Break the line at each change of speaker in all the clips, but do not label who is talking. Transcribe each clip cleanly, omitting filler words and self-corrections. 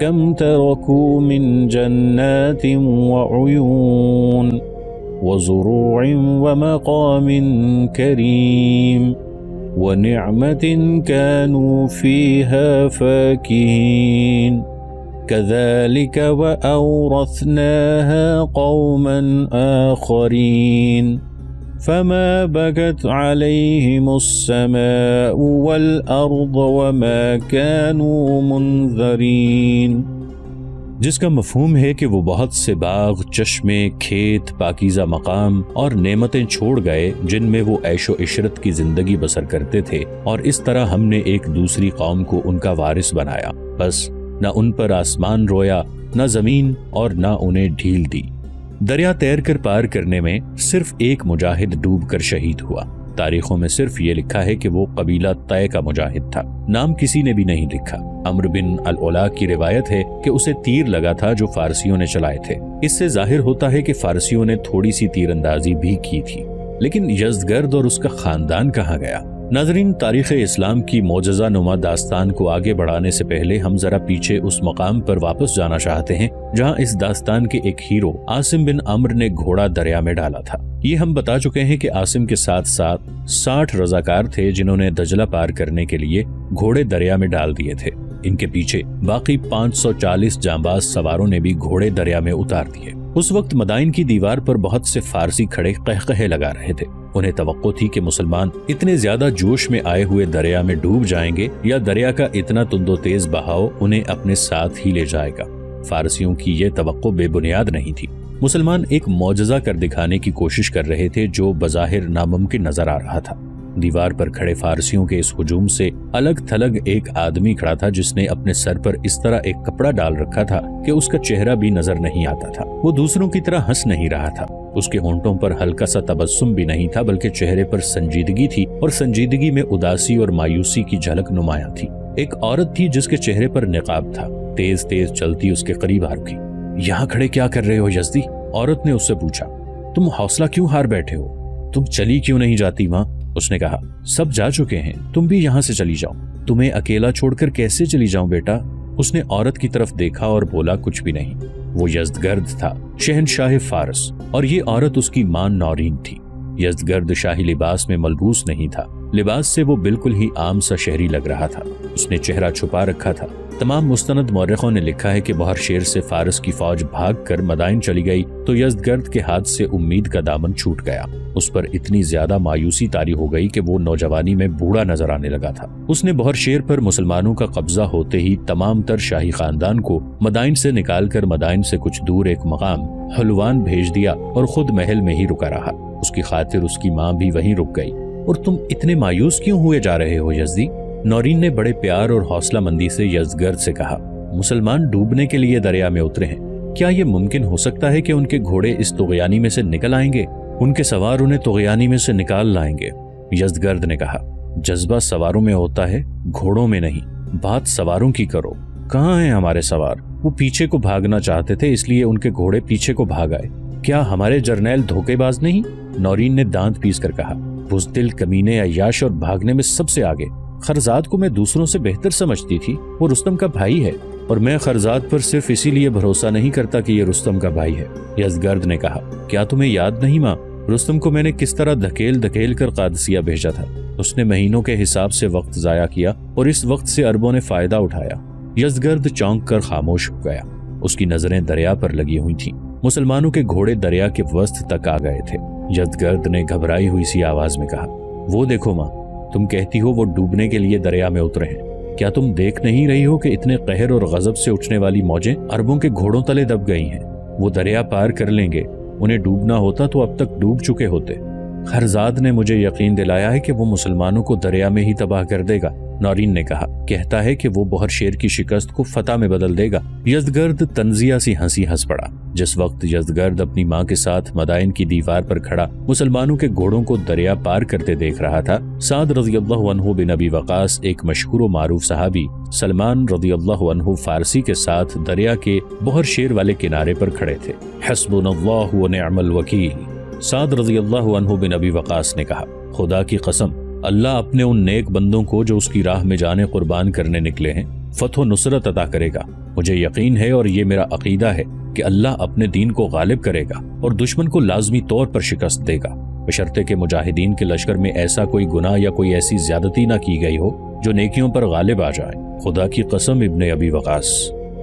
كم تركوا من جنات وعيون وزروع ومقام كريم ونعمة كانوا فيها فاكهين كذلك وأورثناها قوما آخرين فما بكت عليهم السماء والأرض وما كانوا منذرين. جس کا مفہوم ہے کہ وہ بہت سے باغ، چشمے، کھیت، پاکیزہ مقام اور نعمتیں چھوڑ گئے جن میں وہ عیش و عشرت کی زندگی بسر کرتے تھے، اور اس طرح ہم نے ایک دوسری قوم کو ان کا وارث بنایا، بس نہ ان پر آسمان رویا، نہ زمین، اور نہ انہیں ڈھیل دی. دریا تیر کر پار کرنے میں صرف ایک مجاہد ڈوب کر شہید ہوا. تاریخوں میں صرف یہ لکھا ہے کہ وہ قبیلہ طے کا مجاہد تھا، نام کسی نے بھی نہیں لکھا. عمرو بن العلا کی روایت ہے کہ اسے تیر لگا تھا جو فارسیوں نے چلائے تھے. اس سے ظاہر ہوتا ہے کہ فارسیوں نے تھوڑی سی تیر اندازی بھی کی تھی. لیکن یزدگرد اور اس کا خاندان کہاں گیا؟ ناظرین، تاریخ اسلام کی معجزہ نما داستان کو آگے بڑھانے سے پہلے ہم ذرا پیچھے اس مقام پر واپس جانا چاہتے ہیں جہاں اس داستان کے ایک ہیرو عاصم بن عمرو نے گھوڑا دریا میں ڈالا تھا. یہ ہم بتا چکے ہیں کہ عاصم کے ساتھ ساتھ 60 رضاکار تھے جنہوں نے دجلہ پار کرنے کے لیے گھوڑے دریا میں ڈال دیے تھے. ان کے پیچھے باقی 540 جانباز سواروں نے بھی گھوڑے دریا میں اتار دیے. اس وقت مدائن کی دیوار پر بہت سے فارسی کھڑے قہقہے لگا رہے تھے. انہیں توقع تھی کہ مسلمان اتنے زیادہ جوش میں آئے ہوئے دریا میں ڈوب جائیں گے یا دریا کا اتنا تند و تیز بہاؤ انہیں اپنے ساتھ ہی لے جائے گا. فارسیوں کی یہ توقع بے بنیاد نہیں تھی. مسلمان ایک معجزہ کر دکھانے کی کوشش کر رہے تھے جو بظاہر ناممکن نظر آ رہا تھا. دیوار پر کھڑے فارسیوں کے اس ہجوم سے الگ تھلگ ایک آدمی کھڑا تھا جس نے اپنے سر پر اس طرح ایک کپڑا ڈال رکھا تھا کہ اس کا چہرہ بھی نظر نہیں آتا تھا. وہ دوسروں کی طرح ہنس نہیں رہا تھا. اس کے ہونٹوں پر ہلکا سا تبسم بھی نہیں تھا بلکہ چہرے پر سنجیدگی تھی، اور سنجیدگی میں اداسی اور مایوسی کی جھلک نمایاں تھی. ایک عورت تھی جس کے چہرے پر نقاب تھا. تیز تیز چلتی اس کے قریب آ رکی. یہاں کھڑے کیا کر رہے ہو یزدی؟ عورت نے اس سے پوچھا. تم حوصلہ کیوں ہار بیٹھے ہو؟ تم چلی کیوں نہیں جاتی ماں؟ اس نے کہا. سب جا چکے ہیں، تم بھی یہاں سے چلی جاؤ. تمہیں اکیلا چھوڑ کر کیسے چلی جاؤں بیٹا؟ اس نے عورت کی طرف دیکھا اور بولا کچھ بھی نہیں. وہ یزدگرد تھا، شہنشاہ فارس، اور یہ عورت اس کی ماں نورین تھی. یزدگرد شاہی لباس میں ملبوس نہیں تھا. لباس سے وہ بالکل ہی عام سا شہری لگ رہا تھا. اس نے چہرہ چھپا رکھا تھا. تمام مستند مورخوں نے لکھا ہے کہ بہر شیر سے فارس کی فوج بھاگ کر مدائن چلی گئی تو یزدگرد کے ہاتھ سے امید کا دامن چھوٹ گیا. اس پر اتنی زیادہ مایوسی طاری ہو گئی کہ وہ نوجوانی میں بوڑھا نظر آنے لگا تھا. اس نے بہر شیر پر مسلمانوں کا قبضہ ہوتے ہی تمام تر شاہی خاندان کو مدائن سے نکال کر مدائن سے کچھ دور ایک مقام حلوان بھیج دیا اور خود محل میں ہی رکا رہا. اس کی خاطر اس کی ماں بھی وہیں رک گئی. اور تم اتنے مایوس کیوں ہوئے جا رہے ہو یزدی؟ نورین نے بڑے پیار اور حوصلہ مندی سے یزدگرد سے کہا. مسلمان ڈوبنے کے لیے دریا میں اترے ہیں. کیا یہ ممکن ہو سکتا ہے کہ ان کے گھوڑے اس طغیانی میں سے نکل آئیں گے؟ ان کے سوار انہیں طغیانی میں سے نکال لائیں گے. یزدگرد نے کہا. جذبہ سواروں میں ہوتا ہے، گھوڑوں میں نہیں. بات سواروں کی کرو. کہاں ہیں ہمارے سوار؟ وہ پیچھے کو بھاگنا چاہتے تھے اس لیے ان کے گھوڑے پیچھے کو بھاگ آئے. کیا ہمارے جرنیل دھوکے باز نہیں؟ نورین نے دانت پیس کر کہا. بزدل، کمینے، عیاش اور بھاگنے میں سب سے آگے. خرزاد کو میں دوسروں سے بہتر سمجھتی تھی. وہ رستم کا بھائی ہے، اور میں خرزاد پر صرف اسی لیے بھروسہ نہیں کرتا کہ یہ رستم کا بھائی ہے. یزدگرد نے کہا. کیا تمہیں یاد نہیں ماں، رستم کو میں نے کس طرح دھکیل کر قادسیہ بھیجا تھا؟ اس نے مہینوں کے حساب سے وقت ضائع کیا اور اس وقت سے اربوں نے فائدہ اٹھایا. یزدگرد چونک کر خاموش ہو گیا. اس کی نظریں دریا پر لگی ہوئی تھیں. مسلمانوں کے گھوڑے دریا کے وسط تک آ گئے تھے. یزدگرد نے گھبرائی ہوئی سی آواز میں کہا. وہ دیکھو ماں، تم کہتی ہو وہ ڈوبنے کے لیے دریا میں اترے ہیں. کیا تم دیکھ نہیں رہی ہو کہ اتنے قہر اور غضب سے اٹھنے والی موجیں اربوں کے گھوڑوں تلے دب گئی ہیں؟ وہ دریا پار کر لیں گے. انہیں ڈوبنا ہوتا تو اب تک ڈوب چکے ہوتے. خرزاد نے مجھے یقین دلایا ہے کہ وہ مسلمانوں کو دریا میں ہی تباہ کر دے گا. نورین نے کہا. کہتا ہے کہ وہ بہر شیر کی شکست کو فتح میں بدل دے گا. یزدگرد تنزیہ سی ہنسی ہنس پڑا. جس وقت یزدگرد اپنی ماں کے ساتھ مدائن کی دیوار پر کھڑا مسلمانوں کے گھوڑوں کو دریا پار کرتے دیکھ رہا تھا، سعد رضی اللہ عنہ بن ابی وقاص، ایک مشہور و معروف صحابی، سلمان رضی اللہ عنہ فارسی کے ساتھ دریا کے بہر شیر والے کنارے پر کھڑے تھے. حسبنا اللہ و نعم الوکیل. سعد رضی اللہ عنہ بن ابی وقاص نے کہا. خدا کی قسم، اللہ اپنے ان نیک بندوں کو جو اس کی راہ میں جانے قربان کرنے نکلے ہیں فتح و نصرت عطا کرے گا. مجھے یقین ہے اور یہ میرا عقیدہ ہے کہ اللہ اپنے دین کو غالب کرے گا اور دشمن کو لازمی طور پر شکست دے گا، بشرطے کہ مجاہدین کے لشکر میں ایسا کوئی گناہ یا کوئی ایسی زیادتی نہ کی گئی ہو جو نیکیوں پر غالب آ جائے۔ خدا کی قسم ابن ابی وقاص۔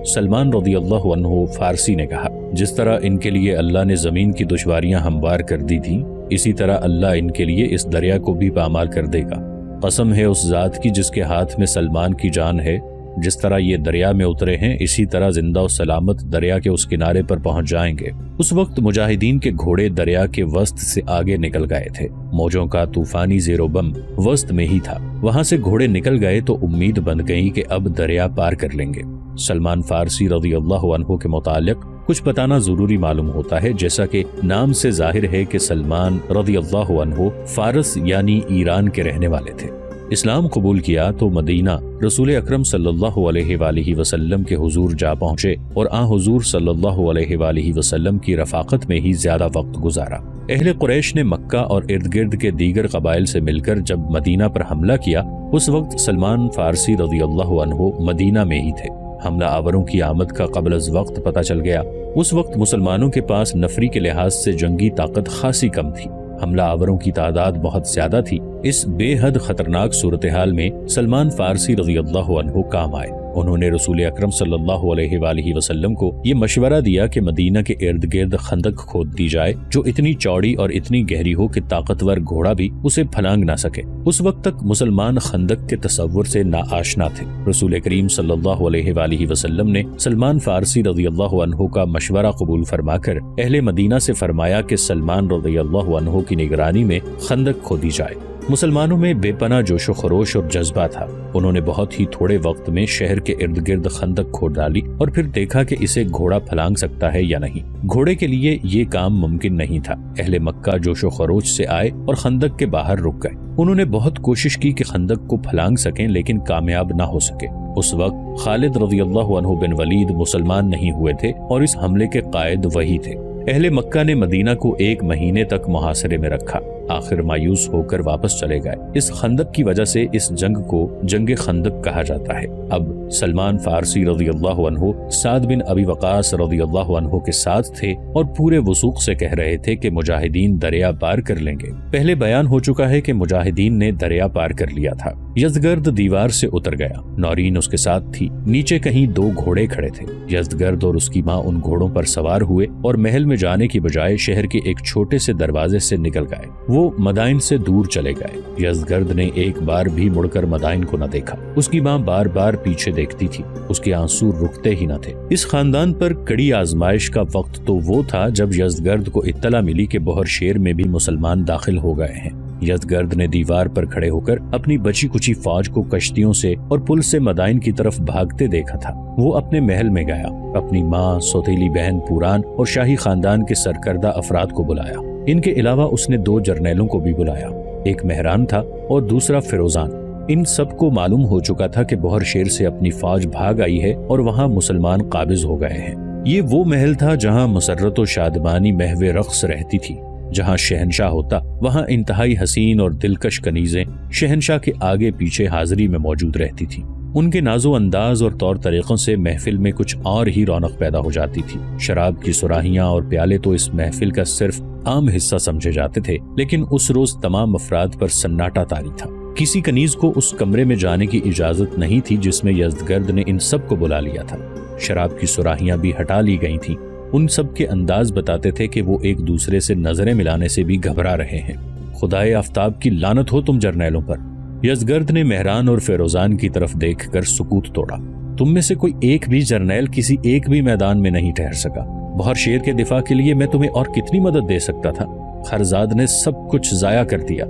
سلمان رضی اللہ عنہ فارسی نے کہا، جس طرح ان کے لیے اللہ نے زمین کی دشواریاں ہموار کر دی تھیں، اسی طرح اللہ ان کے لیے اس دریا کو بھی پامال کر دے گا۔ قسم ہے اس ذات کی جس کے ہاتھ میں سلمان کی جان ہے، جس طرح یہ دریا میں اترے ہیں اسی طرح زندہ و سلامت دریا کے اس کنارے پر پہنچ جائیں گے۔ اس وقت مجاہدین کے گھوڑے دریا کے وسط سے آگے نکل گئے تھے، موجوں کا طوفانی زیر و بم وسط میں ہی تھا، وہاں سے گھوڑے نکل گئے تو امید بن گئی کہ اب دریا پار کر لیں گے۔ سلمان فارسی رضی اللہ عنہ کے متعلق کچھ بتانا ضروری معلوم ہوتا ہے، جیسا کہ نام سے ظاہر ہے کہ سلمان رضی اللہ عنہ فارس یعنی ایران کے رہنے والے تھے۔ اسلام قبول کیا تو مدینہ رسول اکرم صلی اللہ علیہ وآلہ وسلم کے حضور جا پہنچے اور آن حضور صلی اللہ علیہ وآلہ وسلم کی رفاقت میں ہی زیادہ وقت گزارا۔ اہل قریش نے مکہ اور ارد گرد کے دیگر قبائل سے مل کر جب مدینہ پر حملہ کیا، اس وقت سلمان فارسی رضی اللہ عنہ مدینہ میں ہی تھے۔ حملہ آوروں کی آمد کا قبل از وقت پتہ چل گیا۔ اس وقت مسلمانوں کے پاس نفری کے لحاظ سے جنگی طاقت خاصی کم تھی، حملہ آوروں کی تعداد بہت زیادہ تھی۔ اس بے حد خطرناک صورتحال میں سلمان فارسی رضی اللہ عنہ کام آئے۔ انہوں نے رسول اکرم صلی اللہ علیہ وآلہ وسلم کو یہ مشورہ دیا کہ مدینہ کے ارد گرد خندق کھود دی جائے جو اتنی چوڑی اور اتنی گہری ہو کہ طاقتور گھوڑا بھی اسے پھلانگ نہ سکے۔ اس وقت تک مسلمان خندق کے تصور سے ناآشنا تھے۔ رسول کریم صلی اللہ علیہ وآلہ وسلم نے سلمان فارسی رضی اللہ عنہ کا مشورہ قبول فرما کر اہل مدینہ سے فرمایا کہ سلمان رضی اللہ عنہ کی نگرانی میں خندق کھودی جائے۔ مسلمانوں میں بے پناہ جوش و خروش اور جذبہ تھا۔ انہوں نے بہت ہی تھوڑے وقت میں شہر کے ارد گرد خندق کھود ڈالی اور پھر دیکھا کہ اسے گھوڑا پھلانگ سکتا ہے یا نہیں۔ گھوڑے کے لیے یہ کام ممکن نہیں تھا۔ اہل مکہ جوش و خروش سے آئے اور خندق کے باہر رک گئے۔ انہوں نے بہت کوشش کی کہ خندق کو پھلانگ سکیں لیکن کامیاب نہ ہو سکے۔ اس وقت خالد رضی اللہ عنہ بن ولید مسلمان نہیں ہوئے تھے اور اس حملے کے قائد وہی تھے۔ اہل مکہ نے مدینہ کو 1 مہینے تک محاصرے میں رکھا، آخر مایوس ہو کر واپس چلے گئے۔ اس خندق کی وجہ سے اس جنگ کو جنگ خندق کہا جاتا ہے۔ اب سلمان فارسی رضی اللہ عنہ سعد بن ابی وقاص رضی اللہ عنہ کے ساتھ تھے اور پورے وثوق سے کہہ رہے تھے کہ مجاہدین دریا پار کر لیں گے۔ پہلے بیان ہو چکا ہے کہ مجاہدین نے دریا پار کر لیا تھا۔ یزدگرد دیوار سے اتر گیا، نورین اس کے ساتھ تھی، نیچے کہیں 2 گھوڑے کھڑے تھے۔ یزدگرد اور اس کی ماں ان گھوڑوں پر سوار ہوئے اور محل میں جانے کی بجائے شہر کے ایک چھوٹے سے دروازے سے نکل گئے۔ وہ مدائن سے دور چلے گئے۔ یزدگرد نے ایک بار بھی مڑ کر مدائن کو نہ دیکھا۔ اس کی ماں بار بار پیچھے دیکھتی تھی، اس کے آنسو رکتے ہی نہ تھے۔ اس خاندان پر کڑی آزمائش کا وقت تو وہ تھا جب یزدگرد کو اطلاع ملی کہ بہر شیر میں بھی مسلمان داخل ہو گئے ہیں۔ یزدگرد نے دیوار پر کھڑے ہو کر اپنی بچی کچی فوج کو کشتیوں سے اور پل سے مدائن کی طرف بھاگتے دیکھا تھا۔ وہ اپنے محل میں گیا، اپنی ماں، سوتیلی بہن پوران اور شاہی خاندان کے سرکردہ افراد کو بلایا۔ ان کے علاوہ اس نے 2 جرنیلوں کو بھی بلایا، ایک مہران تھا اور دوسرا فیروزان۔ ان سب کو معلوم ہو چکا تھا کہ بہر شیر سے اپنی فوج بھاگ آئی ہے اور وہاں مسلمان قابض ہو گئے ہیں۔ یہ وہ محل تھا جہاں مسرت و شادمانی محو رقص رہتی تھی۔ جہاں شہنشاہ ہوتا وہاں انتہائی حسین اور دلکش کنیزیں شہنشاہ کے آگے پیچھے حاضری میں موجود رہتی تھی۔ ان کے ناز و انداز اور طور طریقوں سے محفل میں کچھ اور ہی رونق پیدا ہو جاتی تھی۔ شراب کی سراہیاں اور پیالے تو اس محفل کا صرف عام حصہ سمجھے جاتے تھے، لیکن اس روز تمام افراد پر سناٹا طاری تھا۔ کسی کنیز کو اس کمرے میں جانے کی اجازت نہیں تھی جس میں یزدگرد نے ان سب کو بلا لیا تھا۔ شراب کی سراہیاں بھی ہٹا لی گئی تھیں۔ ان سب کے انداز بتاتے تھے کہ وہ ایک دوسرے سے نظریں ملانے سے بھی گھبرا رہے ہیں۔ خدائے آفتاب کی لعنت ہو تم جرنیلوں پر۔ یزدگرد نے مہران اور فیروزان کی طرف دیکھ کر سکوت توڑا۔ تم میں سے کوئی ایک بھی جرنیل کسی ایک بھی میدان میں نہیں ٹھہر سکا۔ بہر شیر کے دفاع کے لیے میں تمہیں اور کتنی مدد دے سکتا تھا؟ خرزاد نے سب کچھ ضائع کر دیا۔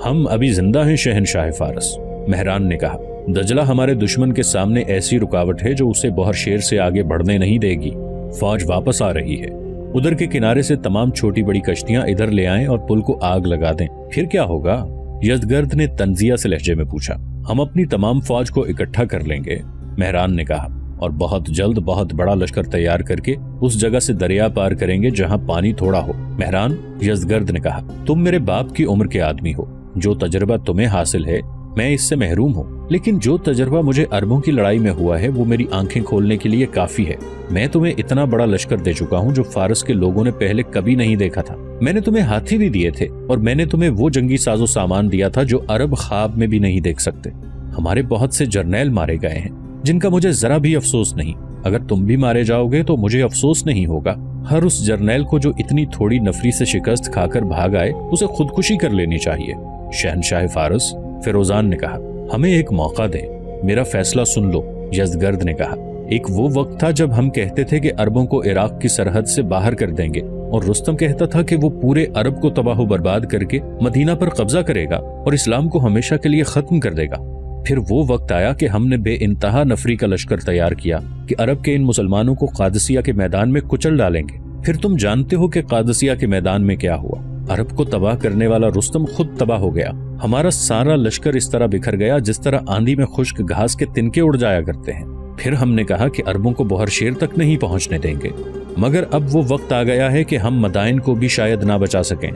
ہم ابھی زندہ ہیں شہنشاہ فارس، مہران نے کہا۔ دجلہ ہمارے دشمن کے سامنے ایسی رکاوٹ ہے جو اسے بہر شیر سے آگے بڑھنے نہیں دے گی۔ فوج واپس آ رہی ہے۔ ادھر کے کنارے سے تمام چھوٹی بڑی کشتیاں ادھر لے آئیں اور پل کو آگ لگا دیں، پھر کیا ہوگا؟ یزدگرد نے تنزیہ سے لہجے میں پوچھا۔ ہم اپنی تمام فوج کو اکٹھا کر لیں گے، مہران نے کہا، اور بہت جلد بہت بڑا لشکر تیار کر کے اس جگہ سے دریا پار کریں گے جہاں پانی تھوڑا ہو۔ مہران، یزدگرد نے کہا، تم میرے باپ کی عمر کے آدمی ہو، جو تجربہ تمہیں حاصل ہے میں اس سے محروم ہوں، لیکن جو تجربہ مجھے عربوں کی لڑائی میں ہوا ہے وہ میری آنکھیں کھولنے کے لیے کافی ہے۔ میں تمہیں اتنا بڑا لشکر دے چکا ہوں جو فارس کے لوگوں نے پہلے کبھی نہیں دیکھا تھا۔ میں نے تمہیں ہاتھی بھی دیے تھے اور میں نے تمہیں وہ جنگی ساز و سامان دیا تھا جو عرب خواب میں بھی نہیں دیکھ سکتے۔ ہمارے بہت سے جرنیل مارے گئے ہیں جن کا مجھے ذرا بھی افسوس نہیں۔ اگر تم بھی مارے جاؤ گے تو مجھے افسوس نہیں ہوگا۔ ہر اس جرنیل کو جو اتنی تھوڑی نفری سے شکست کھا کر بھاگ آئے اسے خودکشی کر لینی چاہیے۔ شہنشاہ فارس فیروزان نے کہا، ہمیں ایک موقع دیں، میرا فیصلہ سن لو۔ یزدگرد نے کہا، ایک وہ وقت تھا جب ہم کہتے تھے کہ عربوں کو عراق کی سرحد سے باہر کر دیں گے، اور رستم کہتا تھا کہ وہ پورے عرب کو تباہ و برباد کر کے مدینہ پر قبضہ کرے گا اور اسلام کو ہمیشہ کے لیے ختم کر دے گا۔ پھر وہ وقت آیا کہ ہم نے بے انتہا نفری کا لشکر تیار کیا کہ عرب کے ان مسلمانوں کو قادسیہ کے میدان میں کچل ڈالیں گے۔ پھر تم جانتے ہو کہ قادسیہ کے میدان میں کیا ہوا۔ عرب کو تباہ کرنے والا رستم خود تباہ ہو گیا۔ ہمارا سارا لشکر اس طرح بکھر گیا جس طرح آندھی میں خشک گھاس کے تنکے اڑ جایا کرتے ہیں۔ پھر ہم نے کہا کہ عربوں کو بہر شیر تک نہیں پہنچنے دیں گے، مگر اب وہ وقت آ گیا ہے کہ ہم مدائن کو بھی شاید نہ بچا سکیں۔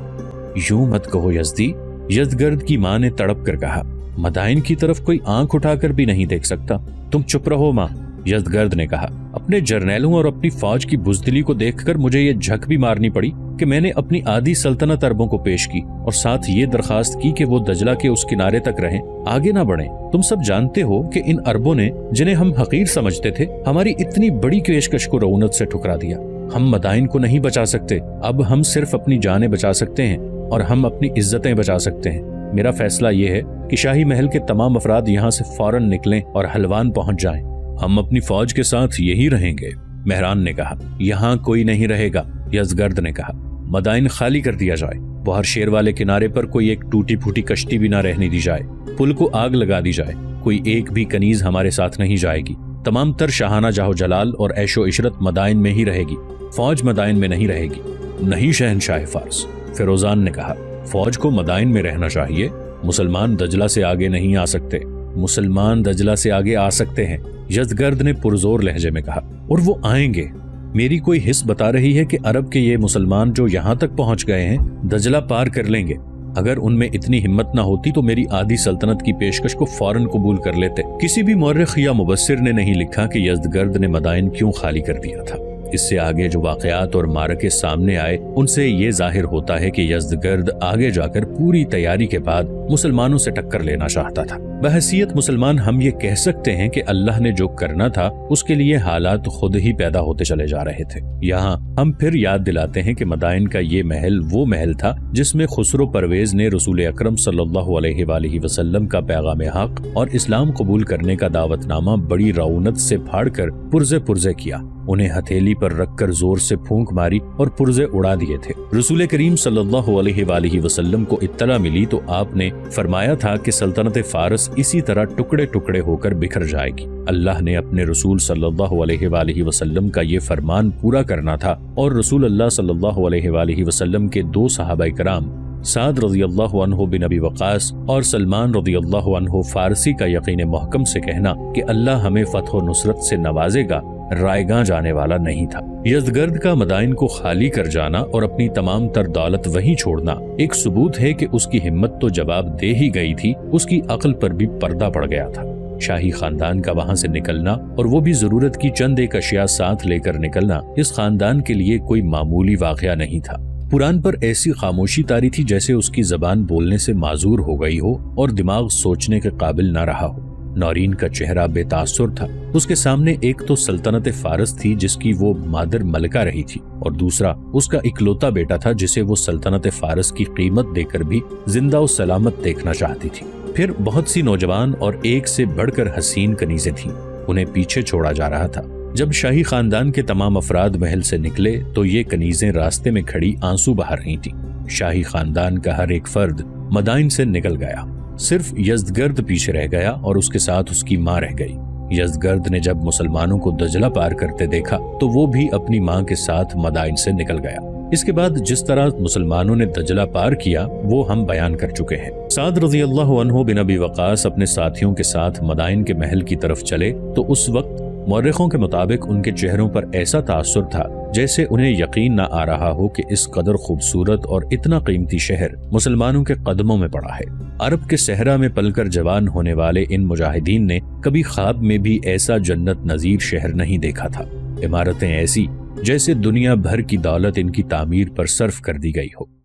یوں مت کہو یزدی، یزدگرد کی ماں نے تڑپ کر کہا، مدائن کی طرف کوئی آنکھ اٹھا کر بھی نہیں دیکھ سکتا۔ تم چپ رہو ماں، یزدگرد نے کہا۔ اپنے جرنیلوں اور اپنی فوج کی بزدلی کو دیکھ کر مجھے یہ جھک بھی مارنی پڑی کہ میں نے اپنی آدھی سلطنت عربوں کو پیش کی اور ساتھ یہ درخواست کی کہ وہ دجلہ کے اس کنارے تک رہیں، آگے نہ بڑھیں۔ تم سب جانتے ہو کہ ان عربوں نے، جنہیں ہم حقیر سمجھتے تھے، ہماری اتنی بڑی پیشکش کو رعونت سے ٹھکرا دیا۔ ہم مدائن کو نہیں بچا سکتے، اب ہم صرف اپنی جانیں بچا سکتے ہیں اور ہم اپنی عزتیں بچا سکتے ہیں۔ میرا فیصلہ یہ ہے کہ شاہی محل کے تمام افراد یہاں سے فوراً نکلیں اور حلوان پہنچ جائیں۔ ہم اپنی فوج کے ساتھ یہی رہیں گے، مہران نے کہا۔ یہاں کوئی نہیں رہے گا، یزدگرد نے کہا۔ مدائن خالی کر دیا جائے، بہر شیر والے کنارے پر کوئی ایک ٹوٹی پھوٹی کشتی بھی نہ رہنے دی جائے، پل کو آگ لگا دی جائے، کوئی ایک بھی کنیز ہمارے ساتھ نہیں جائے گی۔ تمام تر شاہانہ جاہو جلال اور عیش و عشرت مدائن میں ہی رہے گی، فوج مدائن میں نہیں رہے گی۔ نہیں شہنشاہ فارس، فیروزان نے کہا، فوج کو مدائن میں رہنا چاہیے۔ مسلمان دجلہ سے آگے نہیں آ سکتے۔ مسلمان دجلہ سے آگے آ سکتے ہیں، یزدگرد نے پرزور لہجے میں کہا، اور وہ آئیں گے۔ میری کوئی حس بتا رہی ہے کہ عرب کے یہ مسلمان جو یہاں تک پہنچ گئے ہیں دجلہ پار کر لیں گے۔ اگر ان میں اتنی ہمت نہ ہوتی تو میری آدھی سلطنت کی پیشکش کو فوراً قبول کر لیتے۔ کسی بھی مورخ یا مبصر نے نہیں لکھا کہ یزدگرد نے مدائن کیوں خالی کر دیا تھا۔ اس سے آگے جو واقعات اور معرکے سامنے آئے ان سے یہ ظاہر ہوتا ہے کہ یزدگرد آگے جا کر پوری تیاری کے بعد مسلمانوں سے ٹکر لینا چاہتا تھا۔ بحیثیت مسلمان ہم یہ کہہ سکتے ہیں کہ اللہ نے جو کرنا تھا اس کے لیے حالات خود ہی پیدا ہوتے چلے جا رہے تھے۔ یہاں ہم پھر یاد دلاتے ہیں کہ مدائن کا یہ محل وہ محل تھا جس میں خسرو پرویز نے رسول اکرم صلی اللہ علیہ وآلہ وسلم کا پیغام حق اور اسلام قبول کرنے کا دعوت نامہ بڑی رعونت سے پھاڑ کر پرزے پرزے کیا، انہیں ہتھیلی پر رکھ کر زور سے پھونک ماری اور پرزے اڑا دیے تھے۔ رسول کریم صلی اللہ علیہ وآلہ وسلم کو اطلاع ملی تو آپ نے فرمایا تھا کہ سلطنت فارس اسی طرح ٹکڑے ٹکڑے ہو کر بکھر جائے گی۔ اللہ نے اپنے رسول صلی اللہ علیہ وآلہ وسلم کا یہ فرمان پورا کرنا تھا، اور رسول اللہ صلی اللہ علیہ وآلہ وسلم کے دو صحابہ کرام سعد رضی اللہ عنہ بن ابی وقاص اور سلمان رضی اللہ عنہ فارسی کا یقین محکم سے کہنا کہ اللہ ہمیں فتح و نصرت سے نوازے گا رائے گاں جانے والا نہیں تھا۔ یزدگرد کا مدائن کو خالی کر جانا اور اپنی تمام تر دولت وہیں چھوڑنا ایک ثبوت ہے کہ اس کی ہمت تو جواب دے ہی گئی تھی، اس کی عقل پر بھی پردہ پڑ گیا تھا۔ شاہی خاندان کا وہاں سے نکلنا اور وہ بھی ضرورت کی چند ایک اشیاء ساتھ لے کر نکلنا اس خاندان کے لیے کوئی معمولی واقعہ نہیں تھا۔ پران پر ایسی خاموشی طاری تھی جیسے اس کی زبان بولنے سے معذور ہو گئی ہو اور دماغ سوچنے کے قابل نہ رہا ہو۔ نورین کا چہرہ بے تاثر تھا۔ اس کے سامنے ایک تو سلطنت فارس تھی جس کی وہ مادر ملکہ رہی تھی، اور دوسرا اس کا اکلوتا بیٹا تھا جسے وہ سلطنت فارس کی قیمت دے کر بھی زندہ و سلامت دیکھنا چاہتی تھی۔ پھر بہت سی نوجوان اور ایک سے بڑھ کر حسین کنیزیں تھیں، انہیں پیچھے چھوڑا جا رہا تھا۔ جب شاہی خاندان کے تمام افراد محل سے نکلے تو یہ کنیزیں راستے میں کھڑی آنسو بہا رہی تھیں۔ شاہی خاندان کا ہر ایک فرد مدائن سے نکل گیا، صرف یزدگرد پیچھے رہ گیا اور اس کے ساتھ اس کی ماں رہ گئی۔ یزدگرد نے جب مسلمانوں کو دجلہ پار کرتے دیکھا تو وہ بھی اپنی ماں کے ساتھ مدائن سے نکل گیا۔ اس کے بعد جس طرح مسلمانوں نے دجلہ پار کیا وہ ہم بیان کر چکے ہیں۔ سعد رضی اللہ عنہ بن ابی وقاص اپنے ساتھیوں کے ساتھ مدائن کے محل کی طرف چلے تو اس وقت مورخوں کے مطابق ان کے چہروں پر ایسا تاثر تھا جیسے انہیں یقین نہ آ رہا ہو کہ اس قدر خوبصورت اور اتنا قیمتی شہر مسلمانوں کے قدموں میں پڑا ہے۔ عرب کے صحرا میں پل کر جوان ہونے والے ان مجاہدین نے کبھی خواب میں بھی ایسا جنت نظیر شہر نہیں دیکھا تھا۔ عمارتیں ایسی جیسے دنیا بھر کی دولت ان کی تعمیر پر صرف کر دی گئی ہو۔